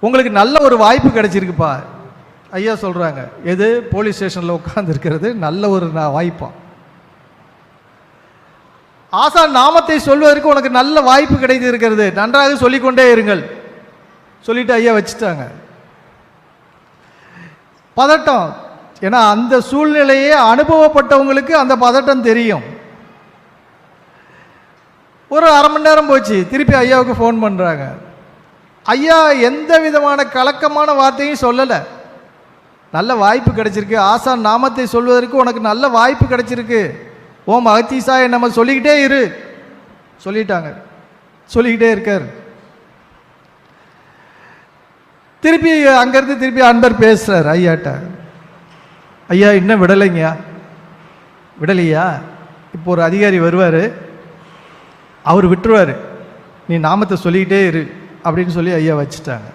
உங்களுக்கு நல்ல ஒரு வாய்ப்பு கிடைச்சிருக்குப்பா. ஐயா சொல்கிறாங்க, எது போலீஸ் ஸ்டேஷனில் உட்கார்ந்து இருக்கிறது நல்ல ஒரு வாய்ப்பா. ஆசான் நாமத்தை சொல்வதற்கு உனக்கு நல்ல வாய்ப்பு கிடைத்து இருக்கிறது, நன்றாக சொல்லிக்கொண்டே இருங்கள் சொல்லிட்டு ஐயா வச்சுட்டாங்க. பதட்டம், ஏன்னா அந்த சூழ்நிலையே அனுபவப்பட்டவங்களுக்கு அந்த பதட்டம் தெரியும். ஒரு அரை மணி நேரம் போச்சு, திருப்பி ஐயாவுக்கு ஃபோன் பண்ணுறாங்க. ஐயா எந்த விதமான கலக்கமான வார்த்தையும் சொல்லலை. நல்ல வாய்ப்பு கிடைச்சிருக்கு, ஆசான் நாமத்தை சொல்வதற்கு உனக்கு நல்ல வாய்ப்பு கிடைச்சிருக்கு, ஓம் அகத்தீசாய நம்ம சொல்லிக்கிட்டே இரு சொல்லிட்டாங்க. சொல்லிக்கிட்டே இருக்கார். திருப்பி அங்கேருந்து திருப்பி அன்பர் பேசுகிறார் ஐயாட்ட. ஐயா இன்னும் விடலைங்கய்யா. விடலையா? இப்போ ஒரு அதிகாரி வருவார், அவர் விட்டுருவார், நீ நாமத்தை சொல்லிக்கிட்டே இரு அப்படின்னு சொல்லி ஐயா வச்சுட்டாங்க.